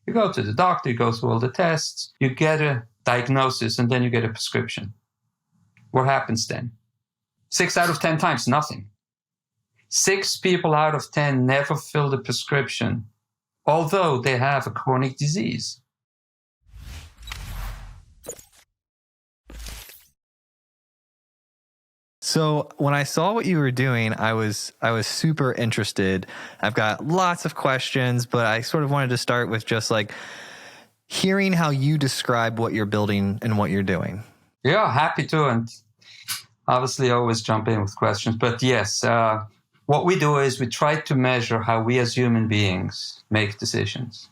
You go to the doctor, you go through all the tests, you get a diagnosis, and then you get a prescription. What happens then? 6 out of 10 times, nothing. 6 people out of 10 never fill the prescription, although they have a chronic disease. So when I saw what you were doing, I was super interested. I've got lots of questions, but I sort of wanted to start with just like hearing how you describe what you're building and what you're doing. Yeah, happy to. And obviously I always jump in with questions. But yes, what we do is we try to measure how we as human beings make decisions.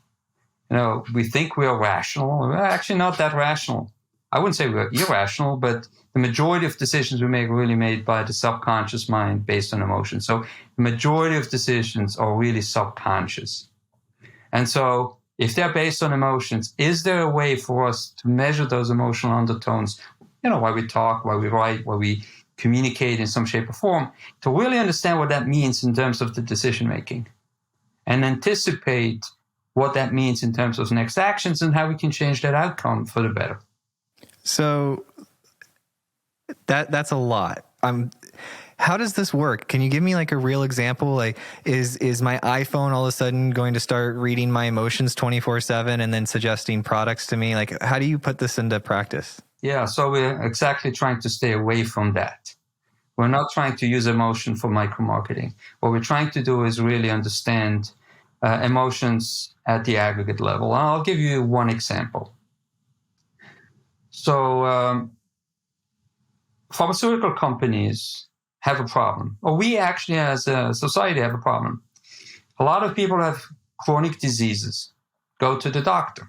We think we are rational. We're actually not that rational. I wouldn't say we're irrational, but the majority of decisions we make are really made by the subconscious mind based on emotion. So the majority of decisions are really subconscious. And so if they're based on emotions, is there a way for us to measure those emotional undertones, why we talk, why we write, why we communicate in some shape or form, to really understand what that means in terms of the decision making and anticipate what that means in terms of next actions and how we can change that outcome for the better. So that's a lot. How does this work? Can you give me like a real example? Like, is my iPhone all of a sudden going to start reading my emotions 24/7 and then suggesting products to me? Like, how do you put this into practice? Yeah, so we're exactly trying to stay away from that. We're not trying to use emotion for micro-marketing. What we're trying to do is really understand emotions at the aggregate level. I'll give you one example. So pharmaceutical companies have a problem, or we actually as a society have a problem. A lot of people have chronic diseases. Go to the doctor.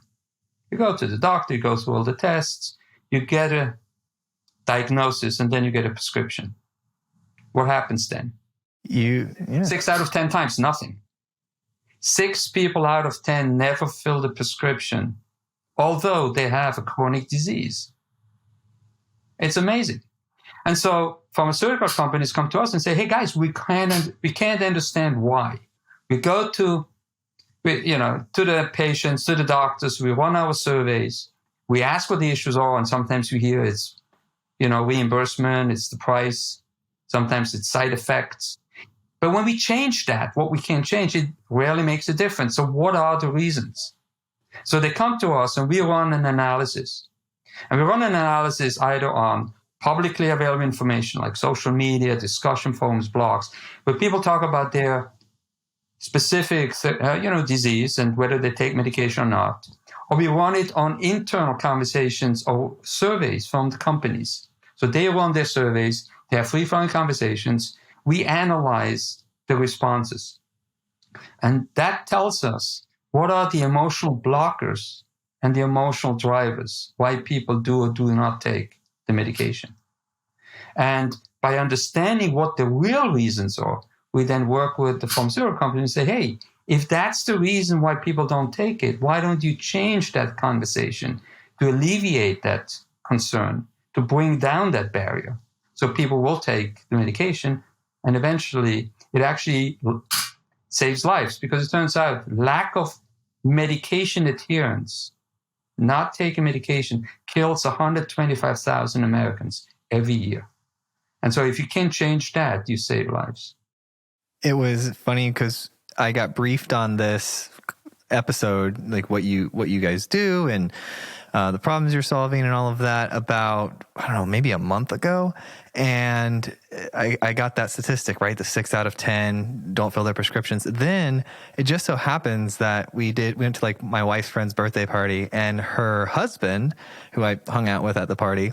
You go to the doctor, you go through all the tests, you get a diagnosis, and then you get a prescription. What happens then? 6 out of 10 times, nothing. 6 people out of 10 never fill the prescription, although they have a chronic disease. It's amazing. And so pharmaceutical companies come to us and say, hey guys, we can't understand why. We go to the patients, to the doctors, we run our surveys, we ask what the issues are, and sometimes we hear it's, reimbursement, it's the price, sometimes it's side effects. But when we change that, what we can change, it rarely makes a difference. So what are the reasons? So they come to us and we run an analysis. And we run an analysis either on publicly available information like social media, discussion forums, blogs, where people talk about their specific, disease and whether they take medication or not. Or we run it on internal conversations or surveys from the companies. So they run their surveys, they have free-flowing conversations. We analyze the responses. And that tells us what are the emotional blockers and the emotional drivers, why people do or do not take the medication. And by understanding what the real reasons are, we then work with the pharmaceutical company and say, hey, if that's the reason why people don't take it, why don't you change that conversation to alleviate that concern, to bring down that barrier so people will take the medication, and eventually it actually saves lives, because it turns out lack of medication adherence, not taking medication, kills 125,000 Americans every year. And so if you can change that, you save lives. It was funny because I got briefed on this episode, like what you guys do and the problems you're solving and all of that about, I don't know, maybe a month ago. And I got that statistic, right? The 6 out of 10 don't fill their prescriptions. Then it just so happens that we went to like my wife's friend's birthday party, and her husband, who I hung out with at the party,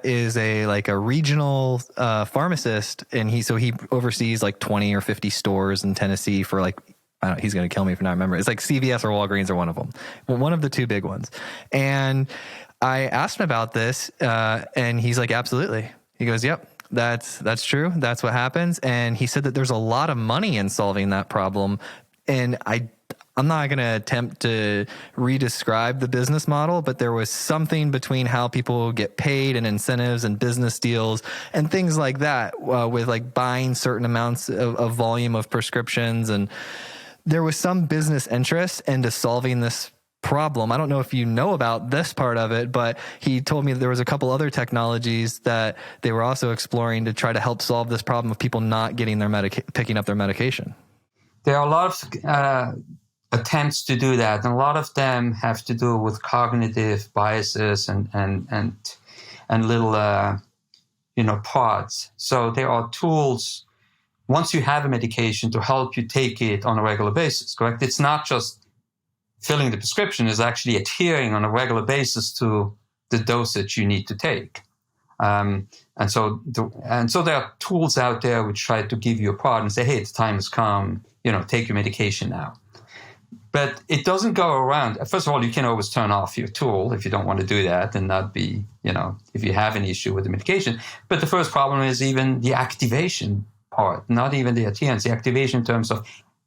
is a regional pharmacist. And he oversees like 20 or 50 stores in Tennessee for like, I don't know, he's going to kill me for not remembering. It's like CVS or Walgreens or one of them. Well, one of the two big ones. And I asked him about this, and he's like, absolutely. He goes, yep, that's true. That's what happens. And he said that there's a lot of money in solving that problem. And I'm not going to attempt to re-describe the business model, but there was something between how people get paid and incentives and business deals and things like that, with like buying certain amounts of volume of prescriptions. And there was some business interest into solving this problem. I don't know if you know about this part of it, but he told me that there was a couple other technologies that they were also exploring to try to help solve this problem of people not getting their picking up their medication. There are a lot of attempts to do that, and a lot of them have to do with cognitive biases and little pods. So there are tools once you have a medication to help you take it on a regular basis. Correct? It's not just filling the prescription; it's actually adhering on a regular basis to the dosage you need to take. And so there are tools out there which try to give you a prod and say, "Hey, the time has come. Take your medication now." But it doesn't go around. First of all, you can always turn off your tool if you don't want to do that and not be, if you have an issue with the medication. But the first problem is even the activation part, not even the adherence, the activation in terms of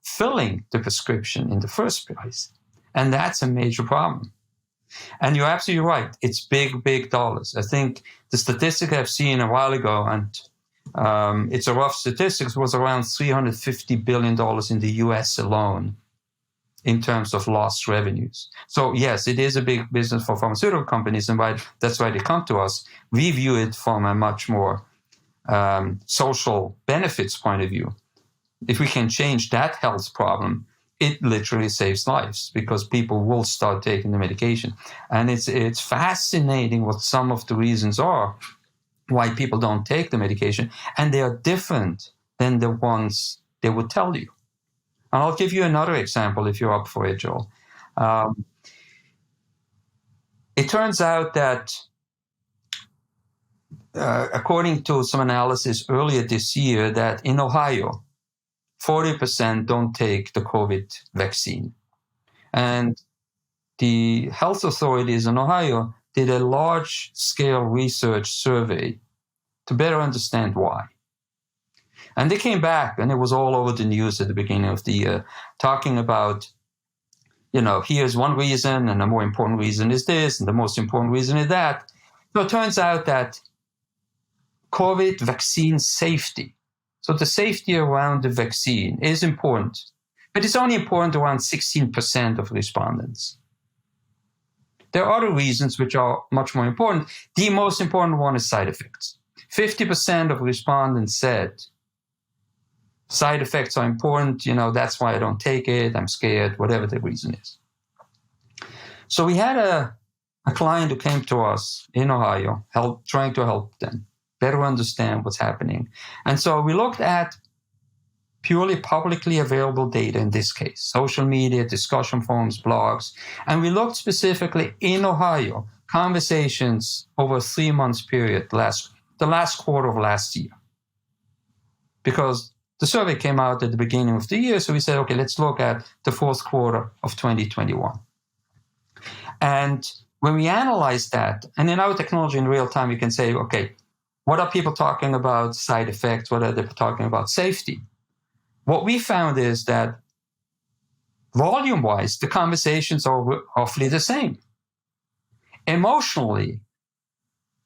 filling the prescription in the first place. And that's a major problem. And you're absolutely right. It's big, big dollars. I think the statistic I've seen a while ago, and it's a rough statistics, was around $350 billion in the US alone in terms of lost revenues. So yes, it is a big business for pharmaceutical companies, and that's why they come to us. We view it from a much more social benefits point of view. If we can change that health problem, it literally saves lives because people will start taking the medication. And it's fascinating what some of the reasons are why people don't take the medication, and they are different than the ones they would tell you. And I'll give you another example if you're up for it, Joel. It turns out that according to some analysis earlier this year, that in Ohio, 40% don't take the COVID vaccine. And the health authorities in Ohio did a large-scale research survey to better understand why. And they came back, and it was all over the news at the beginning of the year, talking about, here's one reason, and the more important reason is this, and the most important reason is that. So it turns out that COVID vaccine safety, so the safety around the vaccine is important, but it's only important around 16% of respondents. There are other reasons which are much more important. The most important one is side effects. 50% of respondents said, side effects are important, that's why I don't take it, I'm scared, whatever the reason is. So we had a client who came to us in Ohio, trying to help them better understand what's happening. And so we looked at purely publicly available data in this case, social media, discussion forums, blogs, and we looked specifically in Ohio, conversations over a 3-month period, the last quarter of last year. Because the survey came out at the beginning of the year, so we said, okay, let's look at the fourth quarter of 2021. And when we analyzed that, and in our technology in real time, you can say, okay, what are people talking about side effects? What are they talking about safety? What we found is that volume-wise, the conversations are roughly the same. Emotionally,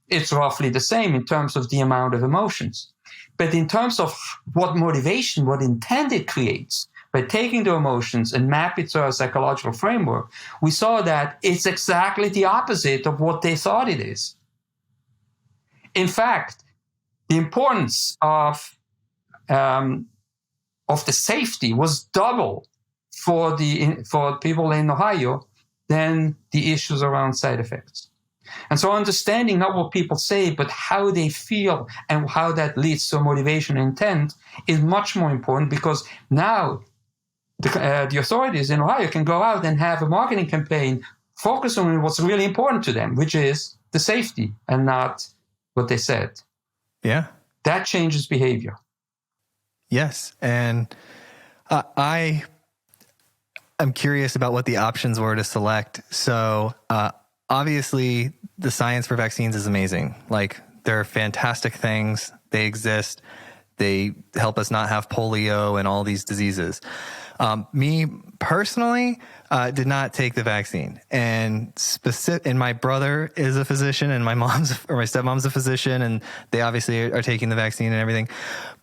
it's roughly the same in terms of the amount of emotions. But in terms of what motivation, what intent it creates, by taking the emotions and map it to our psychological framework, we saw that it's exactly the opposite of what they thought it is. In fact, the importance of the safety was double for people in Ohio than the issues around side effects. And so understanding not what people say, but how they feel and how that leads to motivation and intent is much more important, because now the authorities in Ohio can go out and have a marketing campaign focus on what's really important to them, which is the safety and not what they said. Yeah. That changes behavior. Yes. And I'm curious about what the options were to select. So obviously, the science for vaccines is amazing. Like, they're fantastic things. They exist. They help us not have polio and all these diseases. Me personally did not take the vaccine, and my brother is a physician, and my stepmom's a physician, and they obviously are taking the vaccine and everything.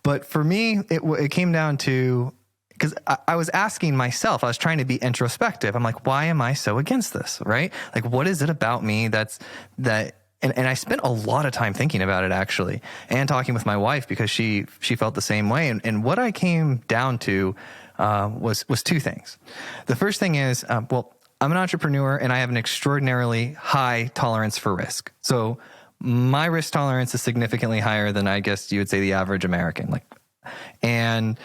But for me, it came down to, because I was asking myself, I was trying to be introspective. I'm like, why am I so against this? Right? Like, what is it about me and I spent a lot of time thinking about it, actually, and talking with my wife, because she felt the same way. And what I came down to was two things. The first thing is, well, I'm an entrepreneur and I have an extraordinarily high tolerance for risk. So my risk tolerance is significantly higher than, I guess you would say, the average American. When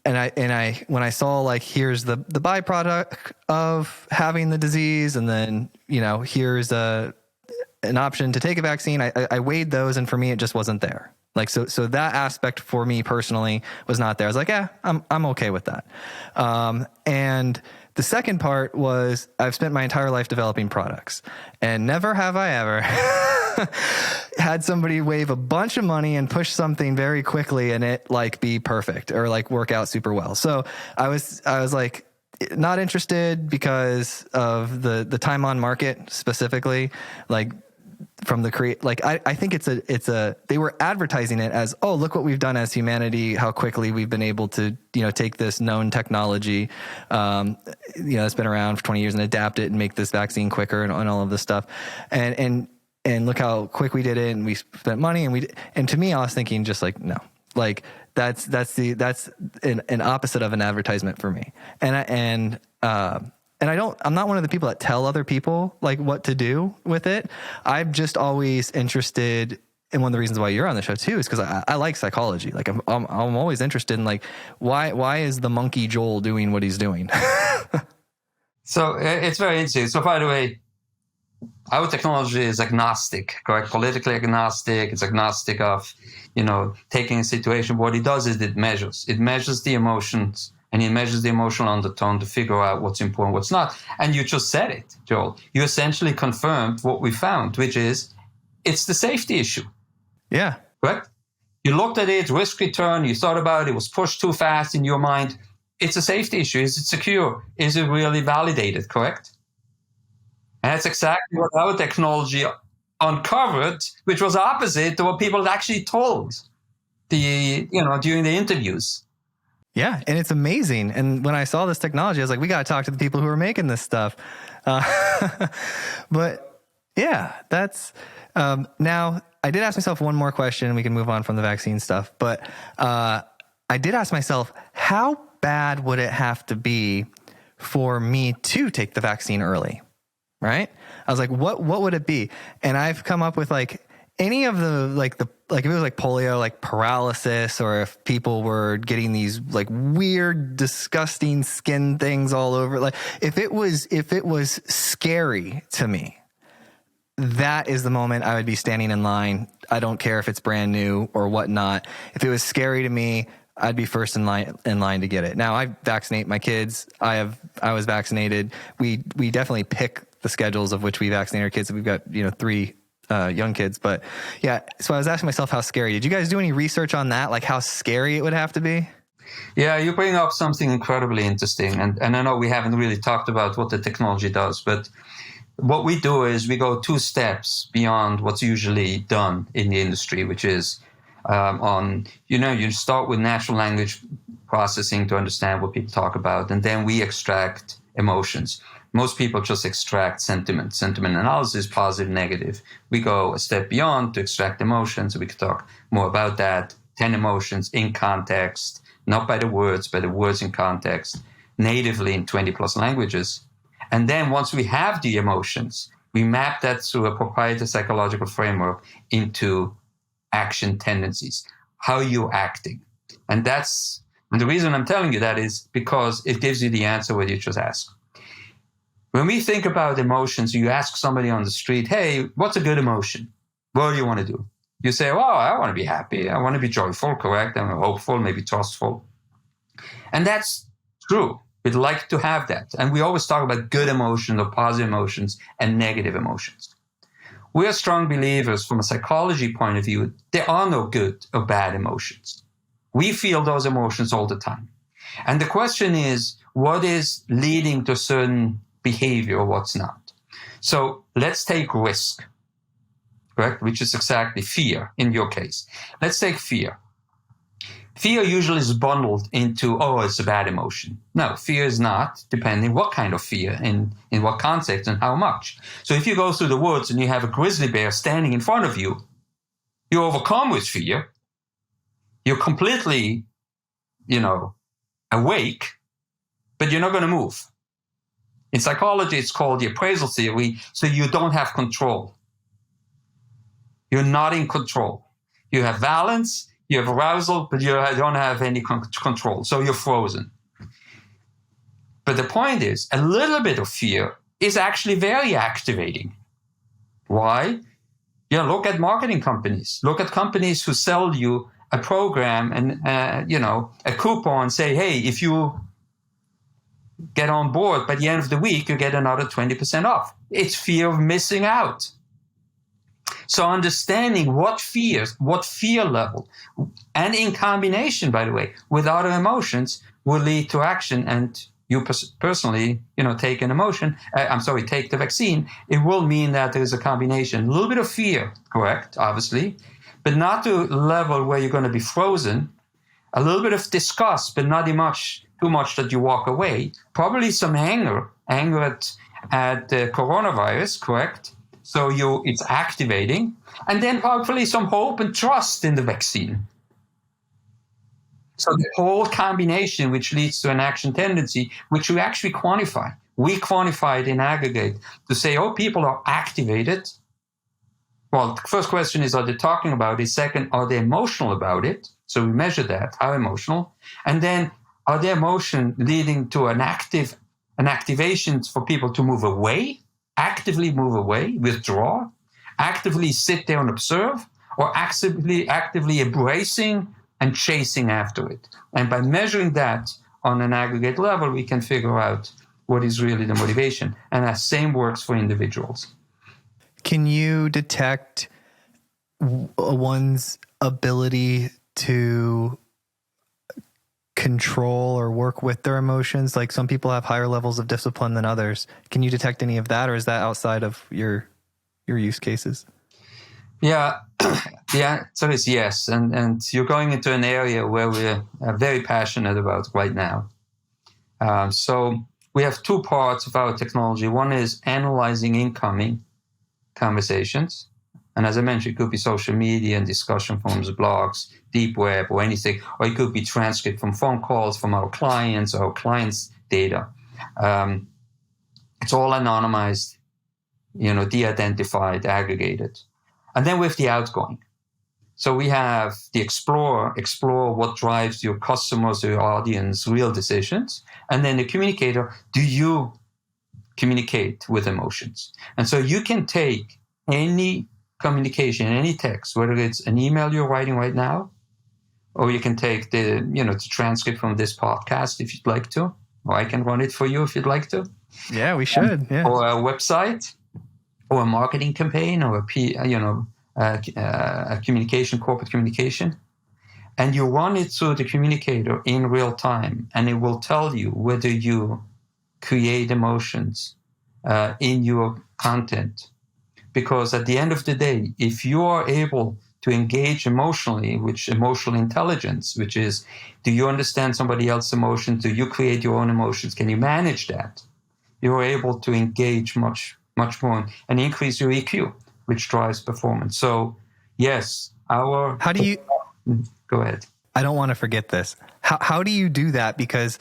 I saw, like, here's the byproduct of having the disease, and then, here's an option to take a vaccine, I weighed those, and for me, it just wasn't there. Like, so that aspect for me personally was not there. I was like, I'm okay with that. And the second part was, I've spent my entire life developing products, and never have I ever had somebody wave a bunch of money and push something very quickly and it be perfect or work out super well. So I was like, not interested because of the time on market specifically, from the I think they were advertising it as, oh, look what we've done as humanity, how quickly we've been able to, take this known technology, that's been around for 20 years and adapt it and make this vaccine quicker and all of this stuff. And look how quick we did it, and we spent money, and to me, I was thinking just no, that's an opposite of an advertisement for me. And I'm not one of the people that tell other people what to do with it. I'm just always interested, and one of the reasons why you're on the show too is because I like psychology. I'm always interested in why is the monkey Joel doing what he's doing? So it's very interesting. So by the way, our technology is agnostic, correct? Politically agnostic. It's agnostic of, taking a situation. What it does is it measures the emotions, and it measures the emotional undertone to figure out what's important, what's not. And you just said it, Joel. You essentially confirmed what we found, which is it's the safety issue. Yeah. Correct? You looked at it, risk return, you thought about it, was pushed too fast in your mind. It's a safety issue. Is it secure? Is it really validated? Correct? And that's exactly what our technology uncovered, which was opposite to what people had actually told during the interviews. Yeah, and it's amazing. And when I saw this technology, I was like, we got to talk to the people who are making this stuff. But yeah, that's now I did ask myself one more question, and we can move on from the vaccine stuff. But I did ask myself, how bad would it have to be for me to take the vaccine early? Right? I was like, what would it be? And I've come up with any of the if it was polio, paralysis, or if people were getting these weird, disgusting skin things all over, if it was scary to me, that is the moment I would be standing in line. I don't care if it's brand new or whatnot. If it was scary to me, I'd be first in line to get it. Now, I vaccinate my kids. I was vaccinated. We definitely pick the schedules of which we vaccinate our kids. We've got 3 young kids, but yeah. So I was asking myself, how scary? Did you guys do any research on that? How scary it would have to be? Yeah, you bring up something incredibly interesting, and I know we haven't really talked about what the technology does, but what we do is we go 2 steps beyond what's usually done in the industry, which is you start with natural language processing to understand what people talk about, and then we extract emotions. Most people just extract sentiment analysis, positive, negative. We go a step beyond to extract emotions. We could talk more about that. 10 emotions in context, not by the words, but the words in context, natively in 20 plus languages. And then once we have the emotions, we map that through a proprietary psychological framework into action tendencies. How are you acting? And the reason I'm telling you that is because it gives you the answer what you just asked. When we think about emotions, you ask somebody on the street, hey, what's a good emotion? What do you want to do? You say, well, I want to be happy. I want to be joyful, correct? I'm hopeful, maybe trustful. And that's true. We'd like to have that. And we always talk about good emotions or positive emotions and negative emotions. We are strong believers from a psychology point of view. There are no good or bad emotions. We feel those emotions all the time. And the question is, what is leading to certain behavior or what's not? So let's take risk, correct? Which is exactly fear in your case. Let's take fear. Fear usually is bundled into, oh, it's a bad emotion. No, fear is not, depending what kind of fear, in what context and how much. So if you go through the woods and you have a grizzly bear standing in front of you, you're overcome with fear. You're completely, awake, but you're not going to move. In psychology, it's called the appraisal theory. So you don't have control. You're not in control. You have valence, you have arousal, but you don't have any control. So you're frozen. But the point is, a little bit of fear is actually very activating. Why? Look at marketing companies. Look at companies who sell you a program and, a coupon, say, hey, if you get on board by the end of the week, you get another 20% off. It's fear of missing out. So understanding what fear level, and in combination, by the way, with other emotions will lead to action. And you personally, take an emotion, take the vaccine, it will mean that there's a combination. A little bit of fear, correct, obviously, but not to a level where you're going to be frozen. A little bit of disgust, but not too much that you walk away. Probably some anger at the coronavirus, correct? So it's activating. And then hopefully some hope and trust in the vaccine. So the whole combination, which leads to an action tendency, which we actually quantify. We quantify it in aggregate to say, oh, people are activated. Well, the first question is, are they talking about it? Second, are they emotional about it? So we measure that, how emotional. And then, are their emotion leading to an activation for people to move away, actively move away, withdraw, actively sit there and observe, or actively embracing and chasing after it? And by measuring that on an aggregate level, we can figure out what is really the motivation. And that same works for individuals. Can you detect one's ability to control or work with their emotions? Like some people have higher levels of discipline than others. Can you detect any of that, or is that outside of your use cases? Yeah. Yeah. So it's yes. And you're going into an area where we're very passionate about right now. So we have two parts of our technology. One is analyzing incoming conversations. And as I mentioned, it could be social media and discussion forums, blogs, deep web, or anything. Or it could be transcript from phone calls from our clients data. It's all anonymized, de-identified, aggregated. And then we have the outgoing. So we have the explore what drives your customers or your audience real decisions. And then the communicator, do you communicate with emotions? And so you can take any communication, any text, whether it's an email you're writing right now, or you can take the transcript from this podcast if you'd like to, or I can run it for you if you'd like to. Yeah, we should. Yeah. Or a website, or a marketing campaign, or a communication, corporate communication, and you run it through the communicator in real time, and it will tell you whether you create emotions in your content. Because at the end of the day, if you are able to engage emotionally, which emotional intelligence, which is, do you understand somebody else's emotions? Do you create your own emotions? Can you manage that? You're able to engage much, much more and increase your EQ, which drives performance. So, yes, How do you... Go ahead. I don't want to forget this. How do you do that? Because,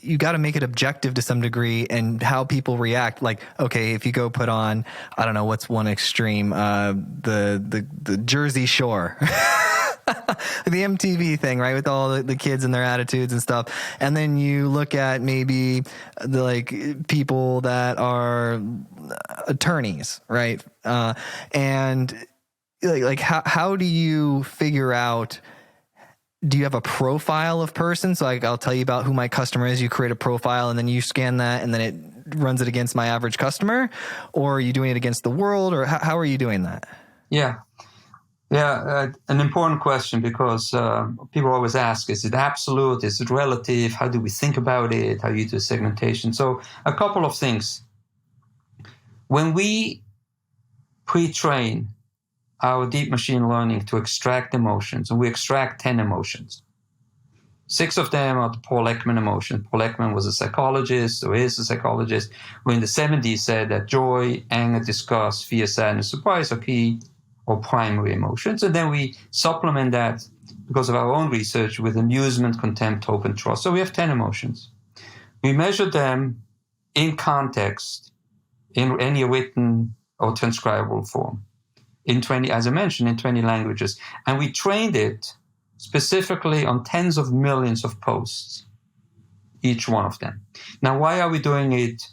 you got to make it objective to some degree, and how people react. Like, okay, if you go put on, I don't know, what's one extreme, the Jersey Shore, the MTV thing, right? With all the kids and their attitudes and stuff. And then you look at maybe the people that are attorneys, right? And how do you figure out, do you have a profile of person? So I'll tell you about who my customer is. You create a profile and then you scan that and then it runs it against my average customer? Or are you doing it against the world? Or how are you doing that? Yeah. Yeah. An important question, because people always ask, is it absolute? Is it relative? How do we think about it? How do you do segmentation? So a couple of things. When we pre-train our deep machine learning to extract emotions, and we extract 10 emotions. 6 of them are the Paul Ekman emotions. Paul Ekman was a psychologist, or is a psychologist, who in the 70s said that joy, anger, disgust, fear, sadness, surprise are key or primary emotions. And then we supplement that, because of our own research, with amusement, contempt, hope, and trust. So we have 10 emotions. We measure them in context, in any written or transcribable form, in 20, as I mentioned, in 20 languages. And we trained it specifically on tens of millions of posts, each one of them. Now, why are we doing it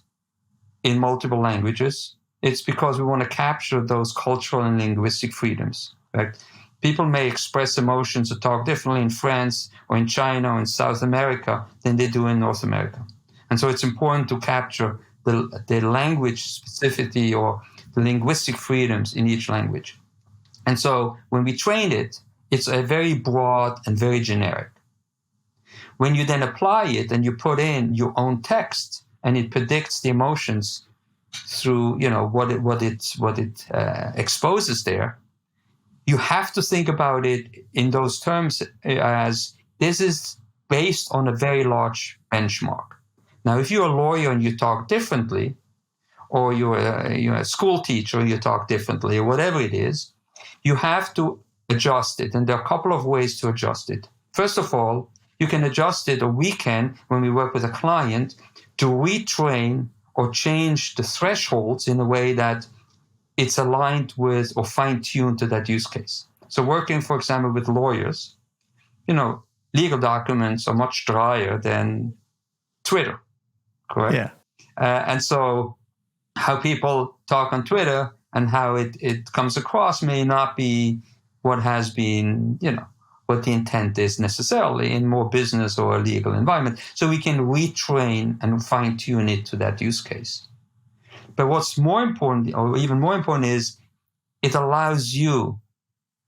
in multiple languages? It's because we want to capture those cultural and linguistic freedoms. Right? People may express emotions or talk differently in France or in China or in South America than they do in North America. And so it's important to capture the language specificity or the linguistic freedoms in each language. And so when we train it, it's a very broad and very generic. When you then apply it and you put in your own text and it predicts the emotions through, what it exposes there, you have to think about it in those terms as this is based on a very large benchmark. Now, if you're a lawyer and you talk differently, or you're a school teacher and you talk differently, or whatever it is, you have to adjust it. And there are a couple of ways to adjust it. First of all, you can adjust it, or we can, when we work with a client, to retrain or change the thresholds in a way that it's aligned with or fine-tuned to that use case. So working, for example, with lawyers, legal documents are much drier than Twitter, correct? Yeah. And so how people talk on Twitter and how it comes across may not be what has been, what the intent is necessarily in more business or a legal environment. So we can retrain and fine-tune it to that use case. But what's more important, or even more important, is it allows you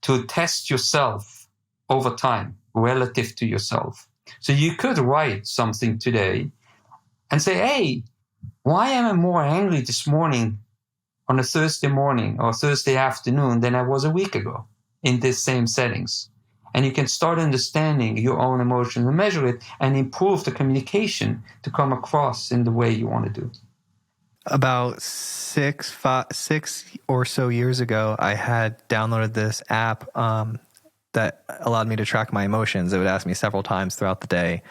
to test yourself over time relative to yourself. So you could write something today and say, hey, why am I more angry this morning on a Thursday morning or Thursday afternoon than I was a week ago in these same settings? And you can start understanding your own emotions and measure it and improve the communication to come across in the way you want to do. About six or so years ago, I had downloaded this app that allowed me to track my emotions. It would ask me several times throughout the day.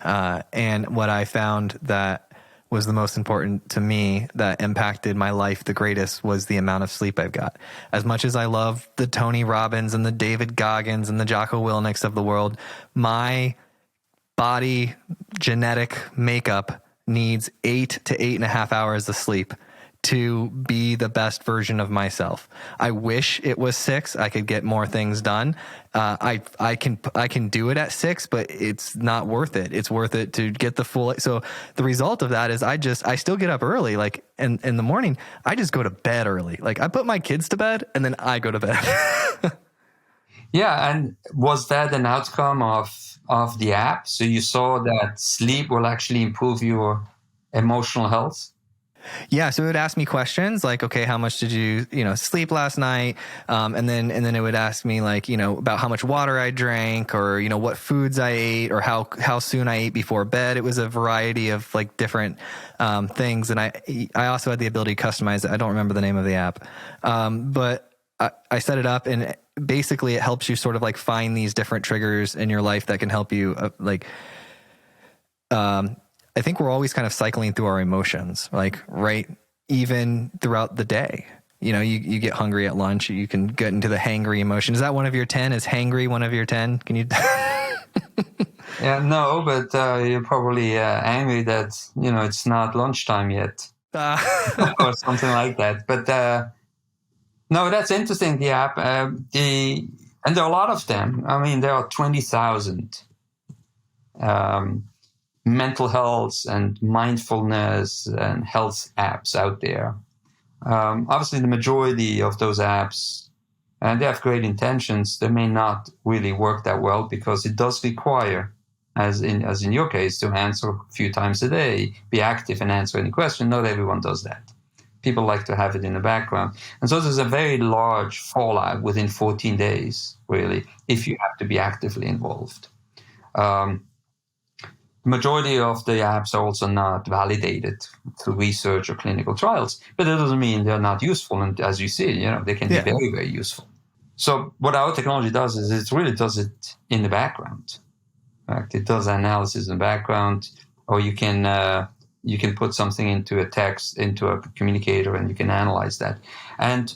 And what I found that was the most important to me, that impacted my life the greatest, was the amount of sleep I've got. As much as I love the Tony Robbins and the David Goggins and the Jocko Willnicks of the world, my body genetic makeup needs 8 to 8.5 hours of sleep to be the best version of myself. I wish it was 6. I could get more things done. I can do it at 6, but it's not worth it. It's worth it to get the full. So the result of that is I still get up early. Like in the morning, I just go to bed early. Like I put my kids to bed and then I go to bed. Yeah. And was that an outcome of the app? So you saw that sleep will actually improve your emotional health? Yeah, so it would ask me questions like, okay, how much did you sleep last night? And then it would ask me like, about how much water I drank, or what foods I ate, or how soon I ate before bed. It was a variety of like different things, and I also had the ability to customize it. I don't remember the name of the app, but I set it up, and basically it helps you sort of like find these different triggers in your life that can help you I think we're always kind of cycling through our emotions, even throughout the day. You get hungry at lunch, you can get into the hangry emotion. Is that one of your 10? Is hangry one of your 10? Can you? Yeah, no, but you're probably angry that, it's not lunchtime yet. Or something like that. But no, that's interesting, the app. And there are a lot of them. I mean, there are 20,000 mental health and mindfulness and health apps out there. Obviously, the majority of those apps, and they have great intentions, they may not really work that well because it does require, as in your case, to answer a few times a day, be active and answer any question. Not everyone does that. people like to have it in the background. And so there's a very large fallout within 14 days, really, if you have to be actively involved. Majority of the apps are also not validated through research or clinical trials, but that doesn't mean they're not useful. And as you see, they can be very, very useful. So what our technology does is it really does it in the background. Right? It does analysis in the background, or you can put something into a text, into a communicator, and you can analyze that. And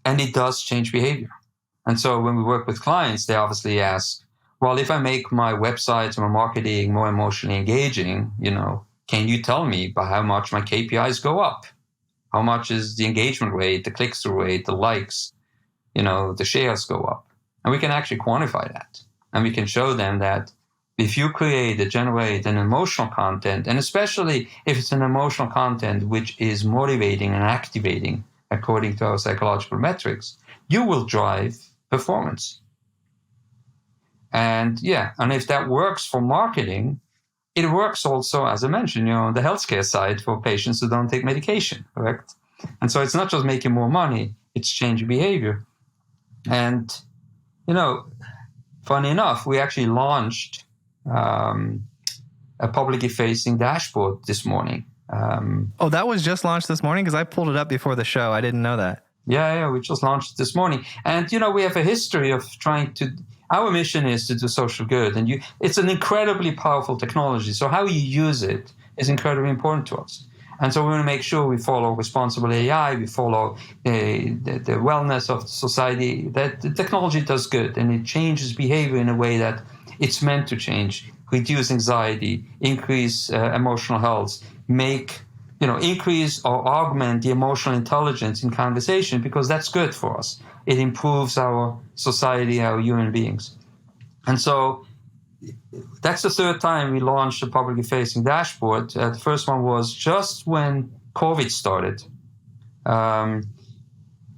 it does change behavior. And so when we work with clients, they obviously ask, well, if I make my websites and my marketing more emotionally engaging, can you tell me by how much my KPIs go up? How much is the engagement rate, the click-through rate, the likes, the shares go up? And we can actually quantify that. And we can show them that if you generate an emotional content, and especially if it's an emotional content which is motivating and activating according to our psychological metrics, you will drive performance. And if that works for marketing, it works also, as I mentioned, on the healthcare side for patients who don't take medication, correct? And so it's not just making more money, it's changing behavior. And, funny enough, we actually launched a publicly facing dashboard this morning. That was just launched this morning? Because I pulled it up before the show. I didn't know that. Yeah, we just launched it this morning. And, we have a history of our mission is to do social good. And it's an incredibly powerful technology. So how you use it is incredibly important to us. And so we want to make sure we follow responsible AI, we follow the wellness of society, that the technology does good and it changes behavior in a way that it's meant to change, reduce anxiety, increase emotional health, increase or augment the emotional intelligence in conversation, because that's good for us. It improves our society, our human beings. And so that's the third time we launched a publicly facing dashboard. The first one was just when COVID started.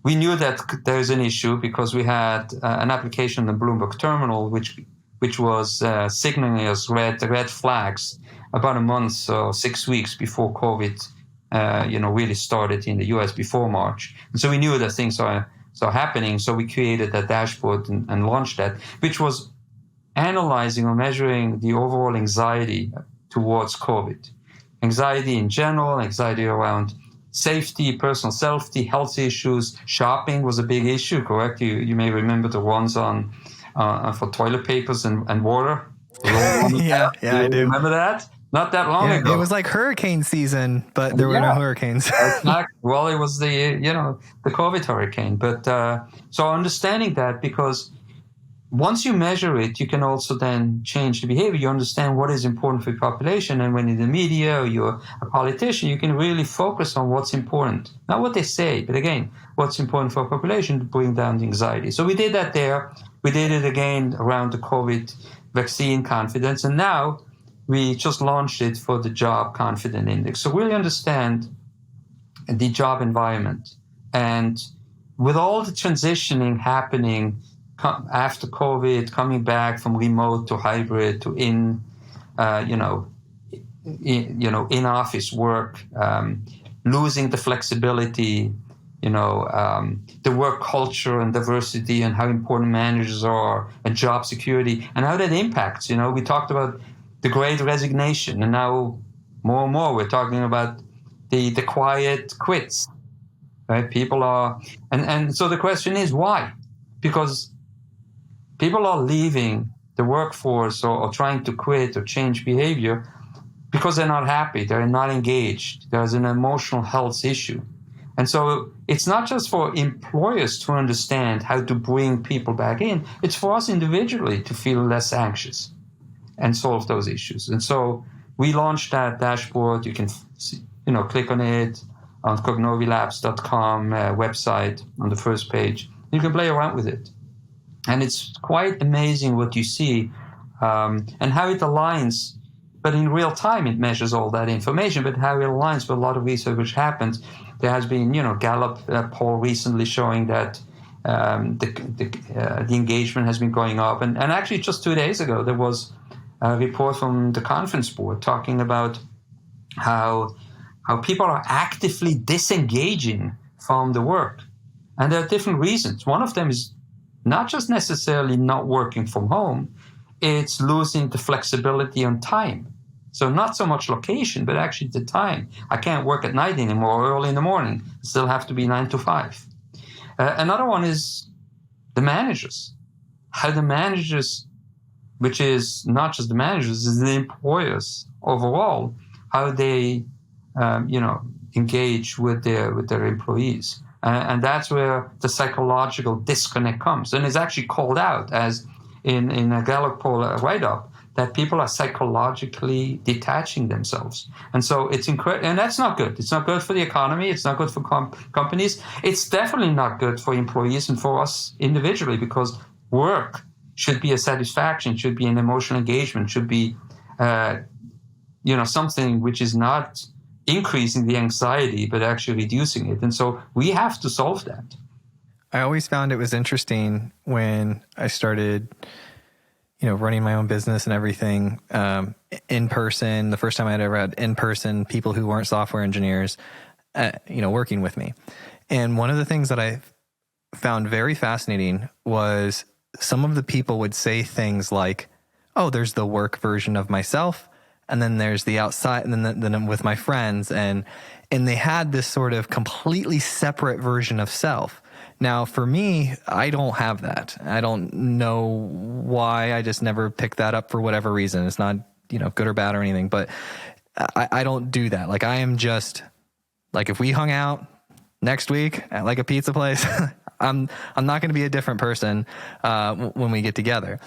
We knew that there's an issue because we had an application in the Bloomberg terminal, which was signaling us red flags about a month or 6 weeks before COVID, really started in the US before March. And so we knew that things are happening. So we created that dashboard and launched that, which was analyzing or measuring the overall anxiety towards COVID. Anxiety in general, anxiety around safety, personal safety, health issues. Shopping was a big issue, correct? You may remember the ones on for toilet papers and water. Yeah, I do. Remember that? Not that long ago. It was like hurricane season, but there were no hurricanes. Well, it was the COVID hurricane. But so understanding that, because once you measure it, you can also then change the behavior. You understand what is important for your population. And when in the media or you're a politician, you can really focus on what's important. Not what they say, but again, what's important for a population to bring down the anxiety. So we did that there. We did it again around the COVID vaccine confidence. And now we just launched it for the job confidence index. So really understand the job environment. And with all the transitioning happening after COVID, coming back from remote to hybrid to in office work, losing the flexibility, the work culture and diversity and how important managers are and job security and how that impacts. We talked about the great resignation, and now more and more we're talking about the quiet quits, right? People are, and so the question is why? Because people are leaving the workforce or trying to quit or change behavior because they're not happy, they're not engaged, there's an emotional health issue. And so it's not just for employers to understand how to bring people back in, it's for us individually to feel less anxious and solve those issues. And so we launched that dashboard. You can click on it on cognovilabs.com website on the first page. You can play around with it. And it's quite amazing what you see and how it aligns. But in real time, it measures all that information, but how it aligns with a lot of research which happens. There has been, Gallup poll recently showing that the engagement has been going up. And actually just 2 days ago, there was a report from the conference board talking about how how people are actively disengaging from the work. And there are different reasons. One of them is not just necessarily not working from home, it's losing the flexibility on time. So not so much location, but actually the time. I can't work at night anymore or early in the morning. I still have to be 9 to 5. Another one is the managers. How the managers, which is not just the managers, is the employers overall, how they engage with their employees. And that's where the psychological disconnect comes. And it's actually called out as in a Gallup poll write-up that people are psychologically detaching themselves. And so it's incredible. And that's not good. It's not good for the economy. It's not good for companies. It's definitely not good for employees and for us individually, because work should be a satisfaction, should be an emotional engagement, should be something which is not increasing the anxiety, but actually reducing it. And so we have to solve that. I always found it was interesting when I started, running my own business and everything in person. The first time I'd ever had in person people who weren't software engineers, working with me. And one of the things that I found very fascinating was some of the people would say things like, "Oh, there's the work version of myself, and then there's the outside, and then I'm with my friends," and they had this sort of completely separate version of self. Now, for me, I don't have that. I don't know why. I just never picked that up for whatever reason. It's not, good or bad or anything, but I don't do that. Like, I am just like, if we hung out next week at like a pizza place, I'm not going to be a different person when we get together.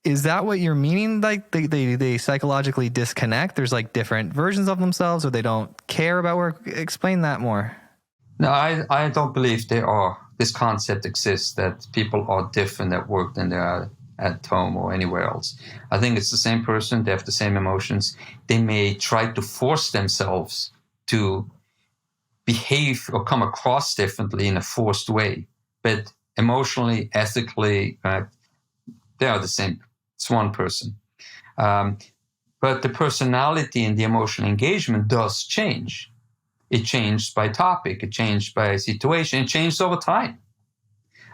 Is that what you're meaning? Like they psychologically disconnect? There's like different versions of themselves, or they don't care about work? Explain that more. No, I don't believe this concept exists that people are different at work than they are at home or anywhere else. I think it's the same person. They have the same emotions. They may try to force themselves to behave or come across differently in a forced way, but emotionally, ethically, they are the same. It's one person. But the personality and the emotional engagement does change. It changed by topic, it changed by situation, it changed over time.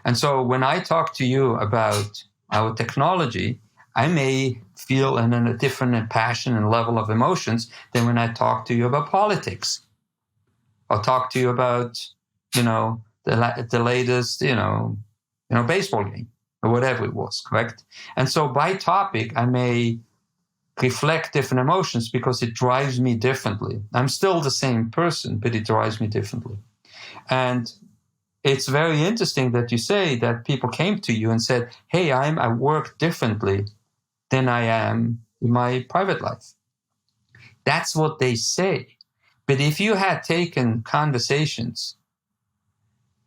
And so when I talk to you about our technology, I may feel a different passion and level of emotions than when I talk to you about politics. Or talk to you about, the latest, baseball game or whatever it was, correct? And so by topic, I may reflect different emotions because it drives me differently. I'm still the same person, but it drives me differently. And it's very interesting that you say that people came to you and said, "Hey, I work differently than I am in my private life." That's what they say. But if you had taken conversations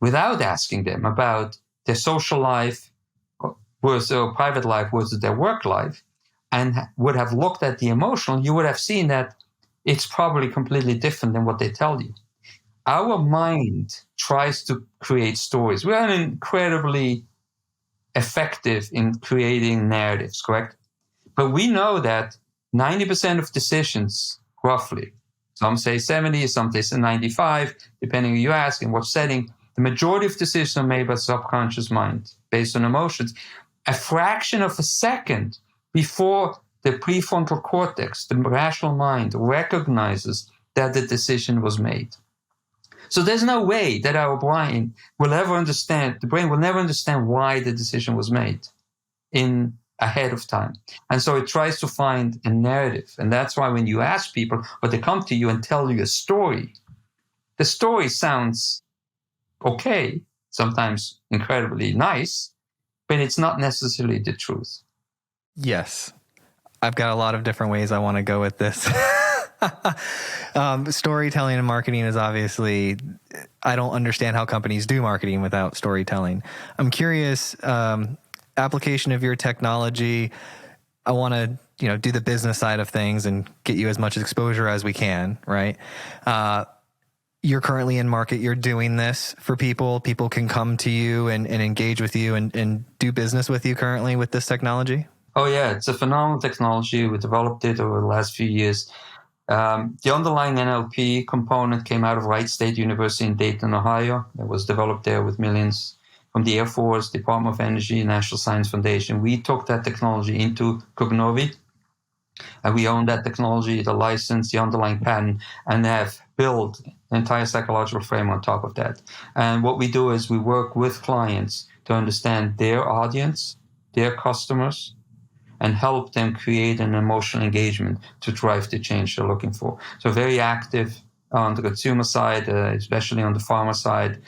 without asking them about their social life versus their private life versus their work life, and would have looked at the emotional, you would have seen that it's probably completely different than what they tell you. Our mind tries to create stories. We are incredibly effective in creating narratives, correct? But we know that 90% of decisions, roughly, some say 70, some say 95, depending who you ask in what setting, the majority of decisions are made by subconscious mind based on emotions. A fraction of a second before the prefrontal cortex, the rational mind, recognizes that the decision was made. So there's no way that our brain will ever understand, the brain will never understand why the decision was made ahead of time. And so it tries to find a narrative. And that's why when you ask people, or they come to you and tell you a story, the story sounds okay, sometimes incredibly nice, but it's not necessarily the truth. Yes. I've got a lot of different ways I want to go with this. Storytelling and marketing is obviously, I don't understand how companies do marketing without storytelling. I'm curious, application of your technology. I want to, do the business side of things and get you as much exposure as we can, right? You're currently in market. You're doing this for people. People can come to you and engage with you and do business with you currently with this technology. Oh, yeah. It's a phenomenal technology. We developed it over the last few years. The underlying NLP component came out of Wright State University in Dayton, Ohio. It was developed there with millions from the Air Force, Department of Energy, National Science Foundation. We took that technology into Cognovi, and we own that technology, the license, the underlying patent, and have built an entire psychological frame on top of that. And what we do is we work with clients to understand their audience, their customers, and help them create an emotional engagement to drive the change they're looking for. So very active on the consumer side, especially on the pharma side,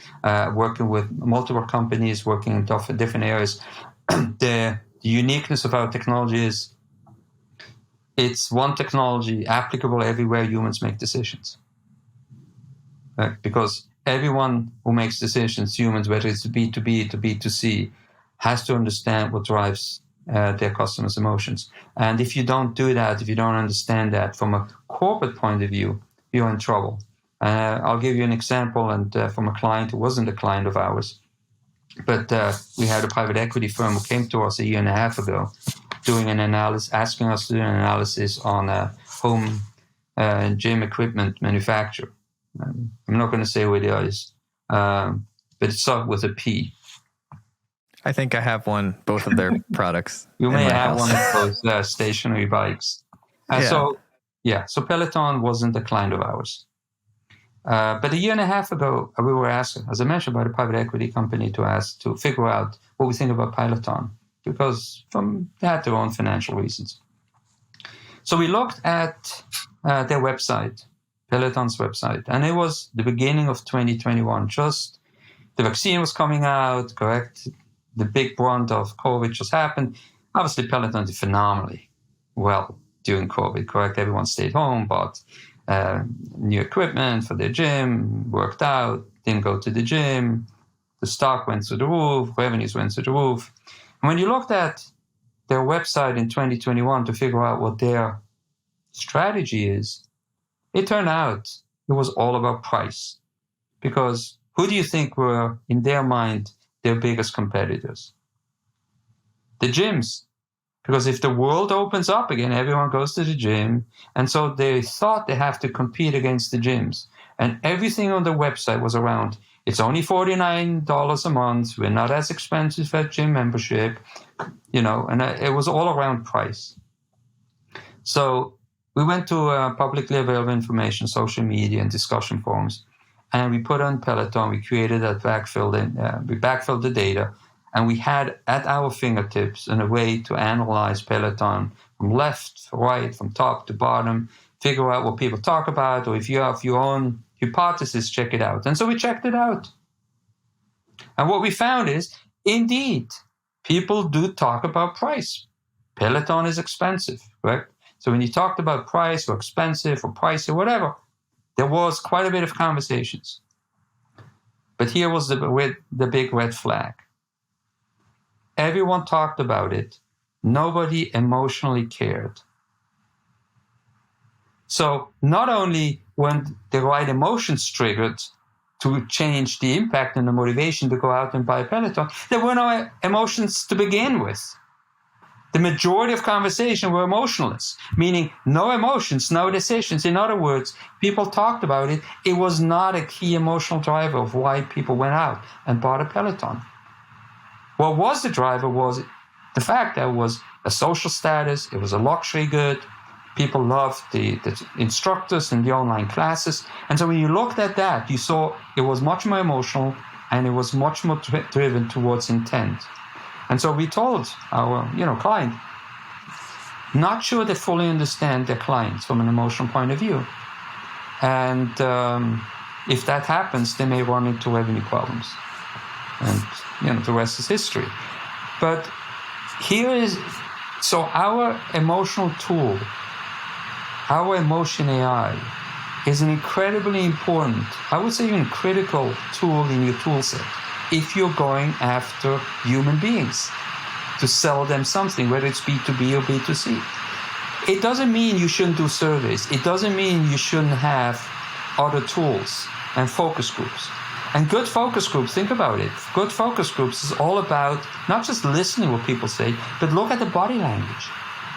working with multiple companies, working in different areas. The uniqueness of our technology is it's one technology applicable everywhere humans make decisions. Because everyone who makes decisions, humans, whether it's B2B to B2C, has to understand what drives their customers' emotions. And if you don't do that, if you don't understand that from a corporate point of view, you're in trouble. I'll give you an example, and from a client who wasn't a client of ours. But we had a private equity firm who came to us a year and a half ago, doing an analysis, asking us to do an analysis on a home gym equipment manufacturer. I'm not going to say what it is, but it's started with a P. I think I have both of their products. You may have one of those stationary bikes. So Peloton wasn't a client of ours. But a year and a half ago, we were asked, as I mentioned, by the private equity company to figure out what we think about Peloton, because they had their own financial reasons. So we looked at their website, Peloton's website, and it was the beginning of 2021. Just the vaccine was coming out, correct? The big brunt of COVID just happened. Obviously, Peloton did phenomenally well during COVID, correct? Everyone stayed home, bought new equipment for their gym, worked out, didn't go to the gym. The stock went through the roof, revenues went through the roof. And when you looked at their website in 2021 to figure out what their strategy is, it turned out it was all about price. Because who do you think were, in their mind, their biggest competitors? The gyms. Because if the world opens up again, everyone goes to the gym. And so they thought they have to compete against the gyms. And everything on the website was around, it's only $49 a month. We're not as expensive as gym membership, and it was all around price. So we went to publicly available information, social media, and discussion forums. And we put on Peloton, we created that we backfilled the data, and we had at our fingertips a way to analyze Peloton from left to right, from top to bottom, figure out what people talk about, or if you have your own hypothesis, check it out. And so we checked it out. And what we found is, indeed, people do talk about price. Peloton is expensive, right? So when you talked about price or expensive or price or whatever, there was quite a bit of conversations. But here was the big red flag. Everyone talked about it. Nobody emotionally cared. So not only when the right emotions triggered to change the impact and the motivation to go out and buy a Peloton, there were no emotions to begin with. The majority of conversation were emotionless, meaning no emotions, no decisions. In other words, people talked about it. It was not a key emotional driver of why people went out and bought a Peloton. What was the driver was the fact that it was a social status, it was a luxury good. People loved the instructors and the online classes. And so when you looked at that, you saw it was much more emotional and it was much more driven towards intent. And so we told our client, not sure they fully understand their clients from an emotional point of view. And if that happens, they may run into revenue problems. And the rest is history. But so our emotional tool, our emotion AI, is an incredibly important, I would say even critical tool in your tool set if you're going after human beings to sell them something, whether it's B2B or B2C. It doesn't mean you shouldn't do surveys. It doesn't mean you shouldn't have other tools and focus groups. And good focus groups, think about it. Good focus groups is all about not just listening to what people say, but look at the body language.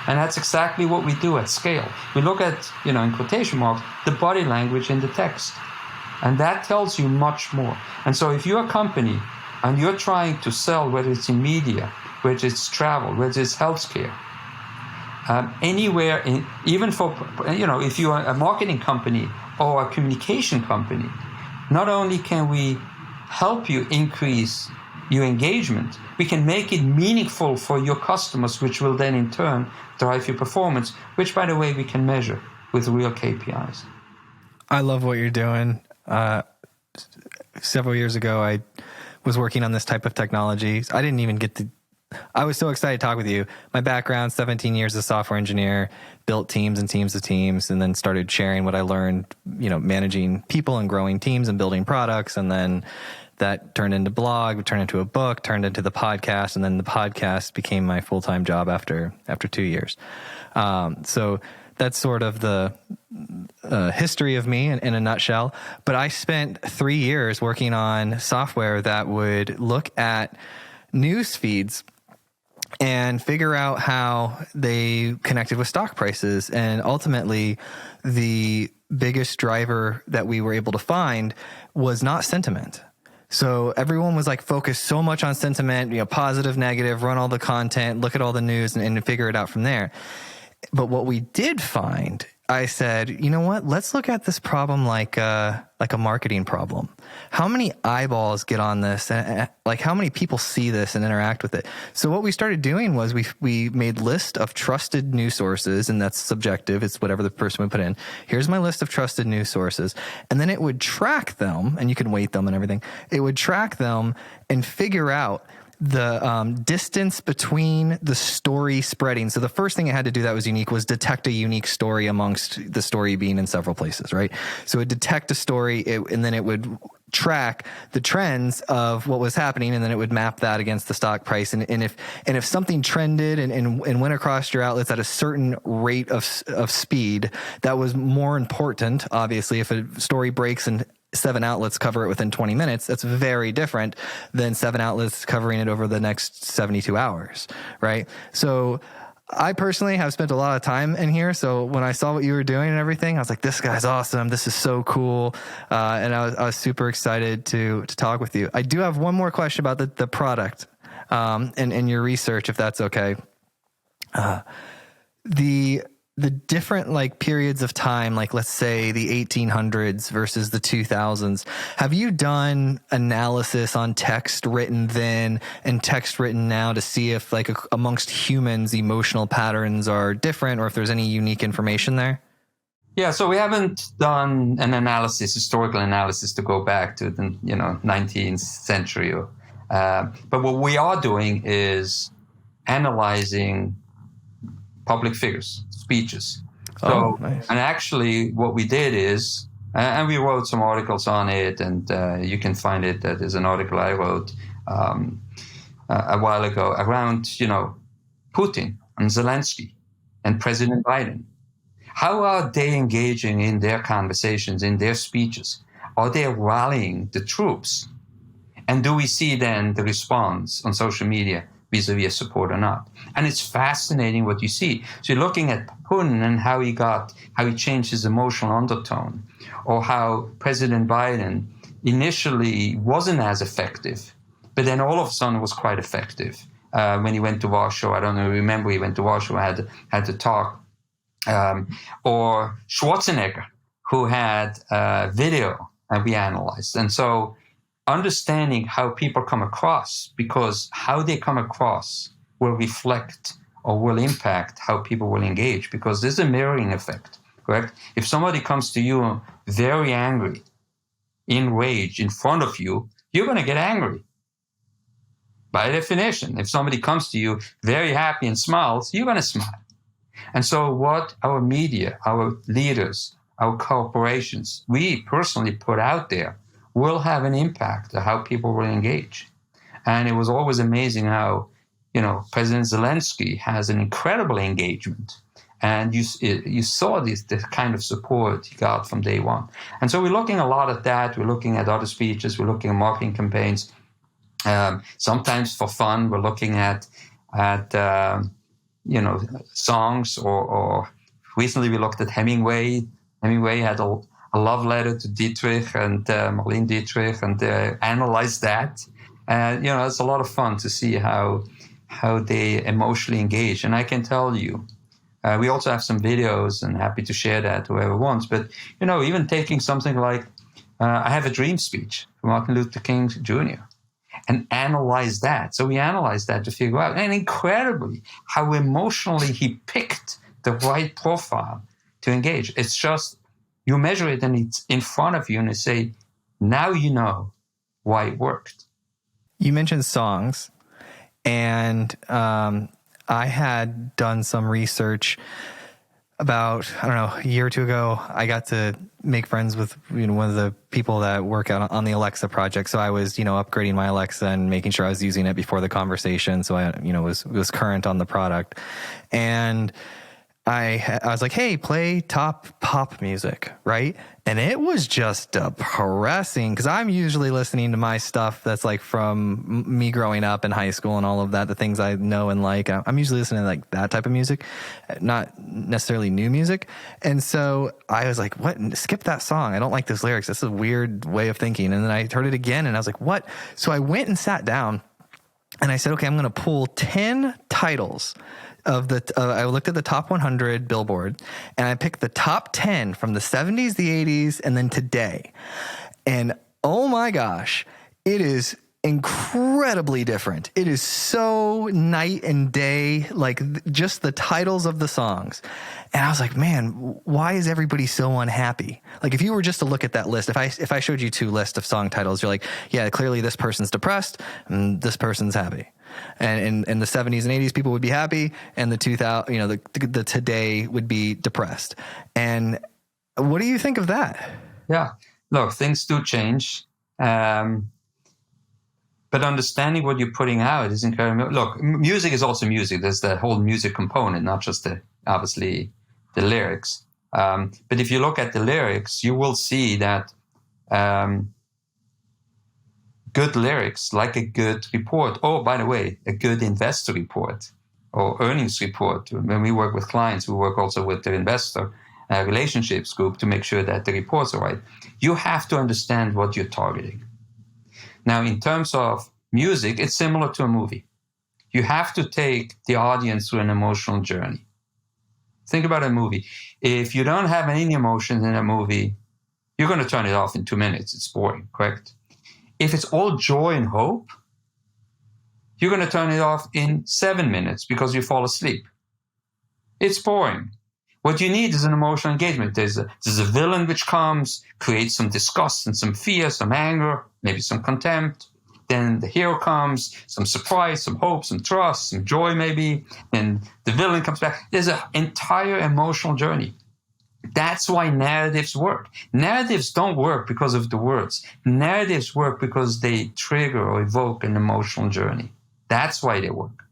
And that's exactly what we do at scale. We look at, in quotation marks, the body language in the text. And that tells you much more. And so if you're a company and you're trying to sell, whether it's in media, whether it's travel, whether it's healthcare, anywhere, even for, if you're a marketing company or a communication company, not only can we help you increase your engagement, we can make it meaningful for your customers, which will then in turn drive your performance, which, by the way, we can measure with real KPIs. I love what you're doing. Several years ago, I was working on this type of technology. I didn't even I was so excited to talk with you. My background, 17 years as a software engineer, built teams and teams of teams, and then started sharing what I learned, managing people and growing teams and building products. And then that turned into blog, turned into a book, turned into the podcast. And then the podcast became my full-time job after 2 years. So that's sort of the history of me in a nutshell. But I spent 3 years working on software that would look at news feeds and figure out how they connected with stock prices. And ultimately, the biggest driver that we were able to find was not sentiment. So everyone was like focused so much on sentiment, positive, negative, run all the content, look at all the news and figure it out from there. But what we did find, I said, you know what? Let's look at this problem like a marketing problem. How many eyeballs get on this? And how many people see this and interact with it? So what we started doing was we made list of trusted news sources, and that's subjective. It's whatever the person would put in. Here's my list of trusted news sources. And then it would track them, and you can weight them and everything. It would track them and figure out the distance between the story spreading. So the first thing it had to do that was unique was detect a unique story amongst the story being in several places, right? So it would detect a story, and then it would track the trends of what was happening, and then it would map that against the stock price. And if something trended and went across your outlets at a certain rate of speed, that was more important. Obviously, if a story breaks and 7 outlets cover it within 20 minutes, that's very different than 7 outlets covering it over the next 72 hours, right? So I personally have spent a lot of time in here. So when I saw what you were doing and everything, I was like, this guy's awesome. This is so cool. And I was super excited to talk with you. I do have one more question about the product and your research, if that's okay. The different periods of time, let's say the 1800s versus the 2000s, have you done analysis on text written then and text written now to see if amongst humans emotional patterns are different or if there's any unique information there? Yeah, so we haven't done an historical analysis to go back to the 19th century. But what we are doing is analyzing public figures, speeches. So, nice. And actually what we did is, and we wrote some articles on it, and you can find it. That is an article I wrote a while ago around, Putin and Zelensky and President Biden. How are they engaging in their conversations, in their speeches? Are they rallying the troops? And do we see then the response on social media vis-a-vis support or not? And it's fascinating what you see. So you're looking at Putin and how he changed his emotional undertone, or how President Biden initially wasn't as effective, but then all of a sudden was quite effective. When he went to Warsaw, I don't know, remember he went to Warsaw, had to talk. Or Schwarzenegger, who had video and we analyzed. And so understanding how people come across, because how they come across will reflect or will impact how people will engage, because there's a mirroring effect, correct? If somebody comes to you very angry, enraged in front of you, you're going to get angry. By definition, if somebody comes to you very happy and smiles, you're going to smile. And so what our media, our leaders, our corporations, we personally put out there will have an impact on how people will engage. And it was always amazing how, President Zelensky has an incredible engagement. And you saw the kind of support he got from day one. And so we're looking a lot at that. We're looking at other speeches. We're looking at marketing campaigns. Sometimes for fun, we're looking at songs, or recently we looked at Hemingway. Hemingway had a love letter to Dietrich and Marlene Dietrich, and analyzed that. And it's a lot of fun to see how they emotionally engage. And I can tell you, we also have some videos, and happy to share that whoever wants. But even taking something like I Have a Dream speech from Martin Luther King Jr. and analyze that. So we analyzed that to figure out, and incredibly, how emotionally he picked the right profile to engage. It's just, you measure it and it's in front of you, and you say, now you know why it worked. You mentioned songs, and I had done some research about, a year or two ago. I got to make friends with one of the people that work out on the Alexa project. So I was, upgrading my Alexa and making sure I was using it before the conversation. So I, was current on the product. And I was like, hey, play top pop music, right? And it was just depressing, because I'm usually listening to my stuff that's like from me growing up in high school and all of that, the things I know and like. I'm usually listening to like that type of music, not necessarily new music. And so I was like, what? Skip that song. I don't like those lyrics. That's a weird way of thinking. And then I heard it again and I was like, what? So I went and sat down and I said, okay, I'm going to pull 10 titles of I looked at the top 100 Billboard, and I picked the top 10 from the 70s, the 80s, and then today. And oh my gosh, it is incredibly different. It is so night and day, like just the titles of the songs. And I was like, man, why is everybody so unhappy? Like, if you were just to look at that list, if I showed you two lists of song titles, you're like, yeah, clearly this person's depressed and this person's happy. And in the 70s and 80s, people would be happy, and the 2000, the today would be depressed. And what do you think of that? Yeah, look, things do change, but understanding what you're putting out is incredible. Look, music is also music. There's the whole music component, not just obviously the lyrics. But if you look at the lyrics, you will see that good lyrics, like a good report. Oh, by the way, a good investor report or earnings report. When we work with clients, we work also with the investor relationships group to make sure that the reports are right. You have to understand what you're targeting. Now, in terms of music, it's similar to a movie. You have to take the audience through an emotional journey. Think about a movie. If you don't have any emotions in a movie, you're going to turn it off in 2 minutes. It's boring, correct? If it's all joy and hope, you're going to turn it off in 7 minutes because you fall asleep. It's boring. What you need is an emotional engagement. There's a villain which comes, creates some disgust and some fear, some anger, maybe some contempt. Then the hero comes, some surprise, some hope, some trust, some joy maybe. Then the villain comes back. There's an entire emotional journey. That's why narratives work. Narratives don't work because of the words. Narratives work because they trigger or evoke an emotional journey. That's why they work.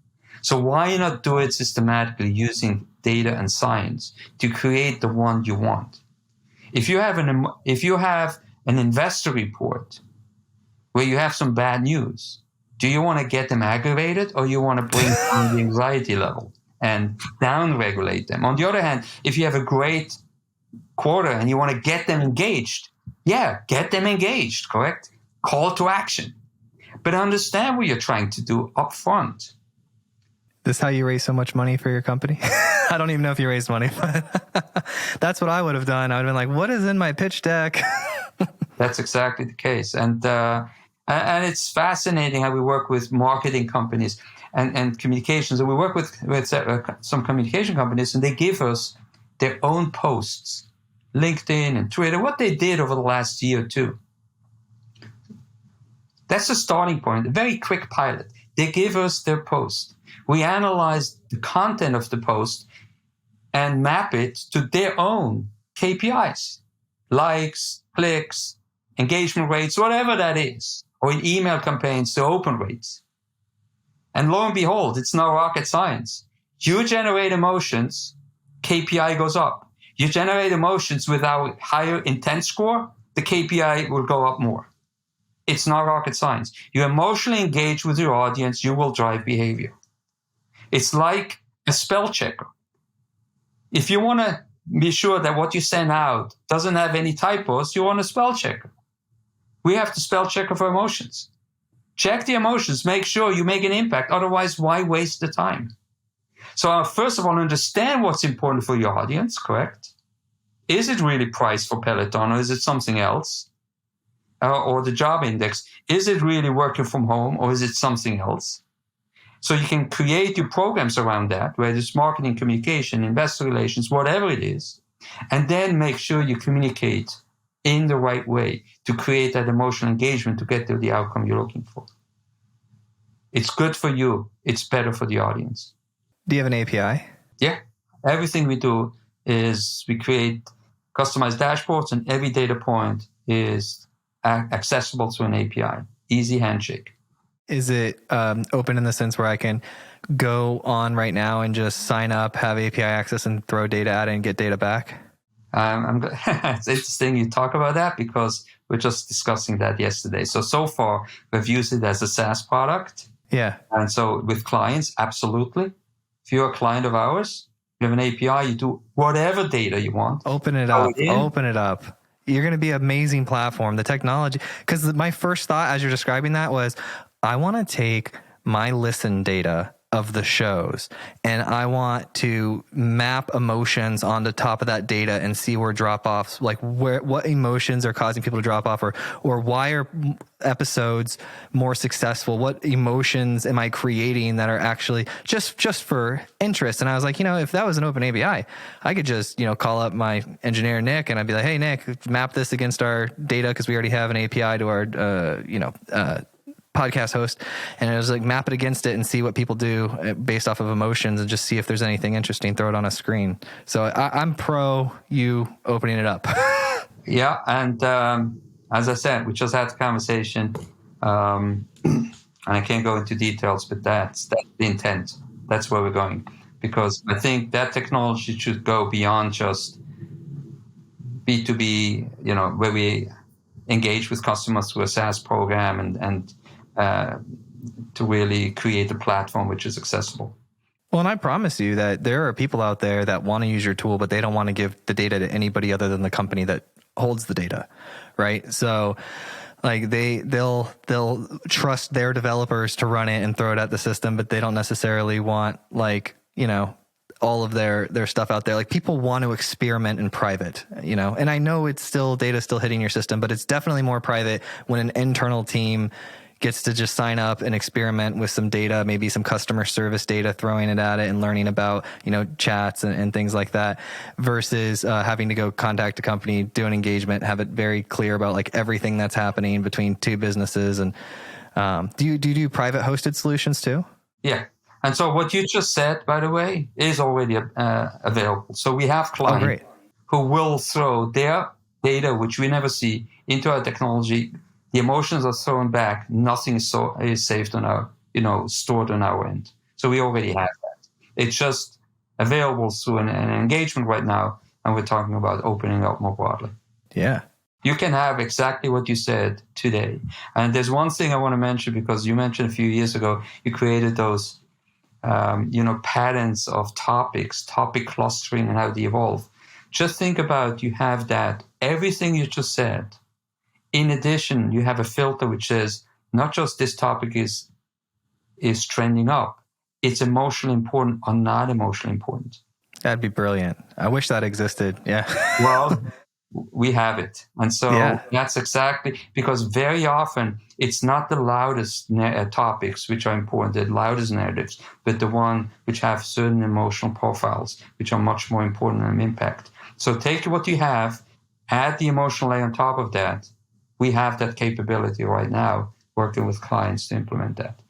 So why not do it systematically using data and science to create the one you want? If you have an investor report where you have some bad news, do you want to get them aggravated, or you want to bring down the anxiety level and down-regulate them? On the other hand, if you have a great quarter and you want to get them engaged, get them engaged, correct? Call to action. But understand what you're trying to do up front. This is how you raise so much money for your company? I don't even know if you raised money, but that's what I would have done. I would have been like, what is in my pitch deck? That's exactly the case. And it's fascinating how we work with marketing companies and communications. And we work with some communication companies, and they give us their own posts, LinkedIn and Twitter, what they did over the last year or two. That's a starting point, a very quick pilot. They give us their post. We analyze the content of the post and map it to their own KPIs, likes, clicks, engagement rates, whatever that is, or in email campaigns, the open rates. And lo and behold, it's no rocket science. You generate emotions, KPI goes up. You generate emotions with our higher intent score, the KPI will go up more. It's not rocket science. You emotionally engage with your audience, you will drive behavior. It's like a spell checker. If you want to be sure that what you send out doesn't have any typos, you want a spell checker. We have to spell checker for emotions. Check the emotions, make sure you make an impact. Otherwise, why waste the time? So first of all, understand what's important for your audience, correct? Is it really price for Peloton, or is it something else? Or the job index, is it really working from home, or is it something else? So you can create your programs around that, whether it's marketing, communication, investor relations, whatever it is, and then make sure you communicate in the right way to create that emotional engagement to get to the outcome you're looking for. It's good for you. It's better for the audience. Do you have an API? Yeah. Everything we do is we create customized dashboards, and every data point is accessible to an API. Easy handshake. Is it open in the sense where I can go on right now and just sign up, have API access, and throw data at it and get data back? It's interesting you talk about that because we're just discussing that yesterday. So far, we've used it as a SaaS product. Yeah. And so with clients, absolutely. If you're a client of ours, you have an API, you do whatever data you want. Open it up. You're going to be an amazing platform. The technology, because my first thought as you're describing that was, I want to take my listen data of the shows and I want to map emotions on the top of that data and see where drop-offs, like what emotions are causing people to drop off, or why are episodes more successful? What emotions am I creating that are actually just for interest? And I was like, if that was an open API, I could just, call up my engineer, Nick, and I'd be like, hey, Nick, map this against our data because we already have an API to our, podcast host, and it was like map it against it and see what people do based off of emotions and just see if there's anything interesting, throw it on a screen. So I'm pro you opening it up. Yeah. And as I said, we just had a conversation and I can't go into details, but that's the intent. That's where we're going, because I think that technology should go beyond just B2B, where we engage with customers through a SaaS program and to really create a platform which is accessible. Well, and I promise you that there are people out there that want to use your tool, but they don't want to give the data to anybody other than the company that holds the data, right? So like they'll trust their developers to run it and throw it at the system, but they don't necessarily want all of their stuff out there. Like people want to experiment in private, and I know it's still data still hitting your system, but it's definitely more private when an internal team gets to just sign up and experiment with some data, maybe some customer service data, throwing it at it and learning about, chats and things like that, versus having to go contact a company, do an engagement, have it very clear about like everything that's happening between two businesses. And do you do private hosted solutions too? Yeah. And so what you just said, by the way, is already available. So we have clients who will throw their data, which we never see, into our technology. The emotions are thrown back. Nothing is saved on our, stored on our end. So we already have that. It's just available through an engagement right now, and we're talking about opening up more broadly. Yeah. You can have exactly what you said today. And there's one thing I want to mention, because you mentioned a few years ago, you created those, patterns of topics, topic clustering and how they evolve. Just think about, you have that, everything you just said. In addition, you have a filter which says not just this topic is trending up, it's emotionally important or not emotionally important. That'd be brilliant. I wish that existed. Yeah. Well, we have it. And so That's exactly, because very often it's not the loudest topics which are important, the loudest narratives, but the one which have certain emotional profiles, which are much more important and impact. So take what you have, add the emotional layer on top of that. We have that capability right now, working with clients to implement that.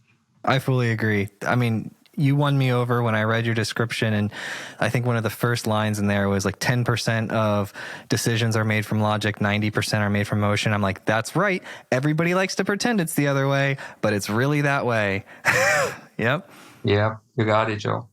I fully agree. I mean, you won me over when I read your description, and I think one of the first lines in there was like 10% of decisions are made from logic, 90% are made from emotion. I'm like, that's right. Everybody likes to pretend it's the other way, but it's really that way. Yep. Yeah, you got it, Joe.